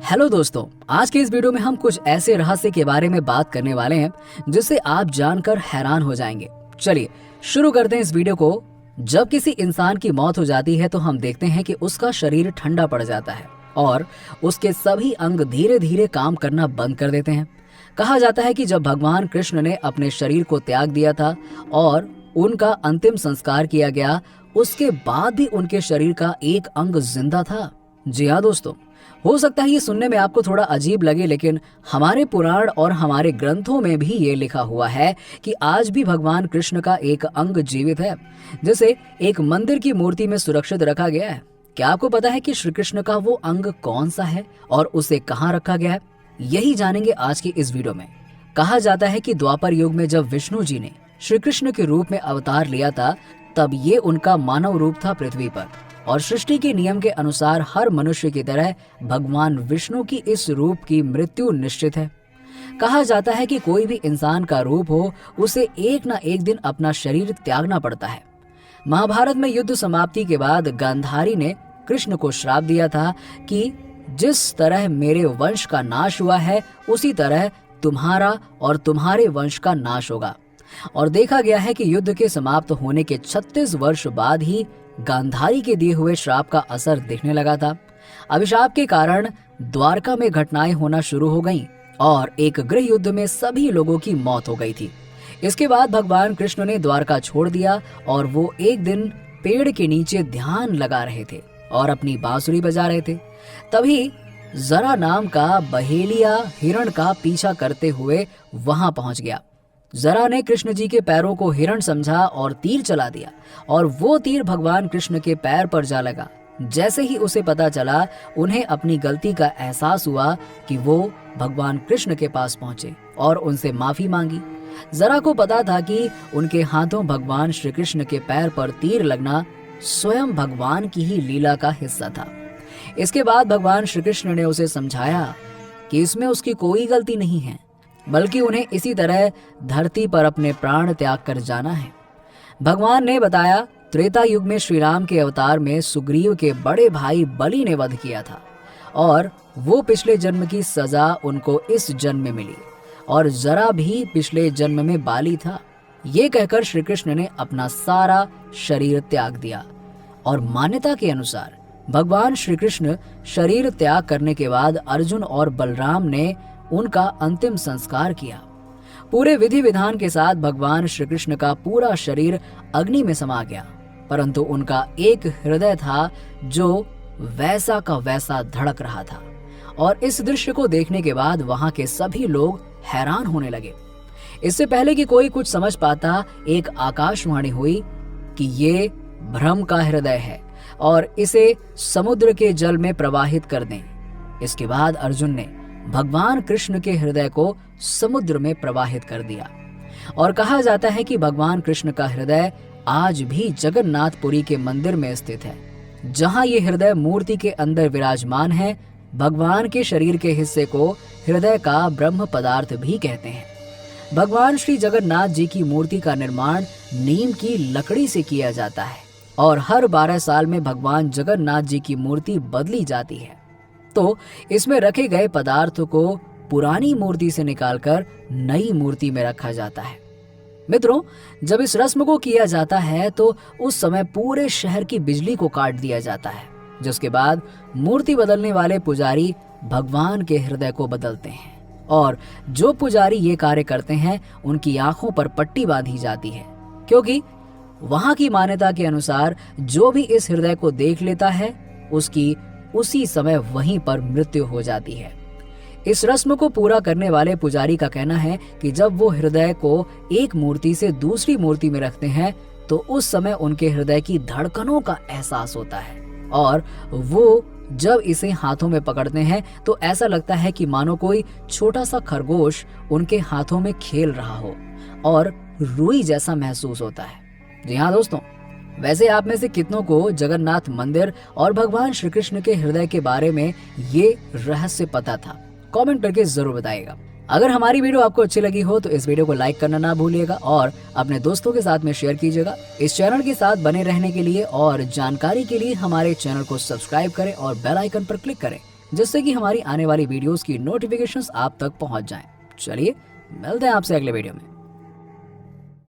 Hello दोस्तों, आज के इस वीडियो में हम कुछ ऐसे रहस्य के बारे में बात करने वाले हैं जिससे आप जानकर हैरान हो जाएंगे। चलिए शुरू करते हैं इस वीडियो को। जब किसी इंसान की मौत हो जाती है तो हम देखते हैं कि उसका शरीर ठंडा पड़ जाता है और उसके सभी अंग धीरे धीरे काम करना बंद कर देते हैं। कहा जाता है कि जब भगवान कृष्ण ने अपने शरीर को त्याग दिया था और उनका अंतिम संस्कार किया गया, उसके बाद भी उनके शरीर का एक अंग जिंदा था। जी हाँ दोस्तों, हो सकता है ये सुनने में आपको थोड़ा अजीब लगे, लेकिन हमारे पुराण और हमारे ग्रंथों में भी ये लिखा हुआ है कि आज भी भगवान कृष्ण का एक अंग जीवित है, जिसे एक मंदिर की मूर्ति में सुरक्षित रखा गया है। क्या आपको पता है कि श्री कृष्ण का वो अंग कौन सा है और उसे कहाँ रखा गया है? यही जानेंगे आज की इस वीडियो में। कहा जाता है कि द्वापर युग में जब विष्णु जी ने श्री कृष्ण के रूप में अवतार लिया था, तब ये उनका मानव रूप था पृथ्वी पर, और सृष्टि के नियम के अनुसार हर मनुष्य की तरह भगवान विष्णु की इस रूप की मृत्यु निश्चित है। कहा जाता है कि कोई भी इंसान का रूप हो, उसे एक ना एक दिन अपना शरीर त्यागना पड़ता है। महाभारत में युद्ध समाप्ति के बाद गांधारी ने कृष्ण को श्राप दिया था कि जिस तरह मेरे वंश का नाश हुआ है, उसी तरह तुम्हारा और तुम्हारे वंश का नाश होगा। और देखा गया है कि युद्ध के समाप्त होने के 36 वर्ष बाद ही गांधारी के दिए हुए श्राप का असर दिखने लगा था। अभिशाप के कारण द्वारका में घटनाएं होना शुरू हो गईं और एक गृह युद्ध में सभी लोगों की मौत हो गई थी। इसके बाद भगवान कृष्ण ने द्वारका छोड़ दिया और वो एक दिन पेड़ के नीचे ध्यान लगा रहे थे और अपनी बांसुरी बजा रहे थे। तभी जरा नाम का बहेलिया हिरण का पीछा करते हुए वहां पहुंच गया। जरा ने कृष्ण जी के पैरों को हिरण समझा और तीर चला दिया, और वो तीर भगवान कृष्ण के पैर पर जा लगा। जैसे ही उसे पता चला, उन्हें अपनी गलती का एहसास हुआ कि वो भगवान कृष्ण के पास पहुंचे और उनसे माफी मांगी। जरा को पता था कि उनके हाथों भगवान श्री कृष्ण के पैर पर तीर लगना स्वयं भगवान की ही लीला का हिस्सा था। इसके बाद भगवान श्री कृष्ण ने उसे समझाया कि इसमें उसकी कोई गलती नहीं है, बल्कि उन्हें इसी तरह धरती पर अपने प्राण त्याग कर जाना है। भगवान ने बताया, त्रेता युग में श्री राम के अवतार में सुग्रीव के बड़े भाई बलि ने वध किया था और वो पिछले जन्म की सजा उनको इस जन्म में मिली, और जरा भी पिछले जन्म में बाली था। ये कहकर श्री कृष्ण ने अपना सारा शरीर त्याग दिया। और मान्यता के अनुसार भगवान श्री कृष्ण शरीर त्याग करने के बाद अर्जुन और बलराम ने उनका अंतिम संस्कार किया। पूरे विधि विधान के साथ भगवान श्री कृष्ण का पूरा शरीर अग्नि में समा गया, परंतु उनका एक हृदय था जो वैसा का वैसा धड़क रहा था। और इस दृश्य को देखने के बाद वहां के सभी लोग हैरान होने लगे। इससे पहले कि कोई कुछ समझ पाता, एक आकाशवाणी हुई कि ये भ्रम का हृदय है और इसे समुद्र के जल में प्रवाहित कर दें। इसके बाद अर्जुन ने भगवान कृष्ण के हृदय को समुद्र में प्रवाहित कर दिया। और कहा जाता है कि भगवान कृष्ण का हृदय आज भी जगन्नाथपुरी के मंदिर में स्थित है, जहां ये हृदय मूर्ति के अंदर विराजमान है। भगवान के शरीर के हिस्से को हृदय का ब्रह्म पदार्थ भी कहते हैं। भगवान श्री जगन्नाथ जी की मूर्ति का निर्माण नीम की लकड़ी से किया जाता है और हर 12 साल में भगवान जगन्नाथ जी की मूर्ति बदली जाती है। तो इसमें रखे गए पदार्थों को पुरानी मूर्ति से निकालकर नई मूर्ति में रखा जाता है। मित्रों, जब इस रस्म को किया जाता है तो उस समय पूरे शहर की बिजली को काट दिया जाता है, जिसके बाद मूर्ति बदलने वाले पुजारी भगवान के हृदय को बदलते हैं। और जो पुजारी ये कार्य करते हैं, उनकी आंखों पर पट्टी बांधी जाती है, क्योंकि वहां की मान्यता के अनुसार जो भी इस हृदय को देख लेता है, उसकी उसी समय वहीं पर मृत्यु हो जाती है। इस रस्म को पूरा करने वाले पुजारी का कहना है कि जब वो हृदय को एक मूर्ति से दूसरी मूर्ति में रखते हैं, तो उस समय उनके हृदय की धड़कनों का एहसास होता है, और वो जब इसे हाथों में पकड़ते हैं तो ऐसा लगता है कि मानो कोई छोटा सा खरगोश उनके हाथों में खेल रहा हो और रुई जैसा महसूस होता है। जी हाँ दोस्तों, वैसे आप में से कितनों को जगन्नाथ मंदिर और भगवान श्री कृष्ण के हृदय के बारे में ये रहस्य पता था? कमेंट करके जरूर बताइएगा। अगर हमारी वीडियो आपको अच्छी लगी हो तो इस वीडियो को लाइक करना ना भूलिएगा और अपने दोस्तों के साथ में शेयर कीजिएगा। इस चैनल के साथ बने रहने के लिए और जानकारी के लिए हमारे चैनल को सब्सक्राइब करें और बेल आइकन पर क्लिक करें जिससे कि हमारी आने वाली वीडियोस की नोटिफिकेशंस आप तक पहुंच जाएं। चलिए मिलते हैं आपसे अगले वीडियो में।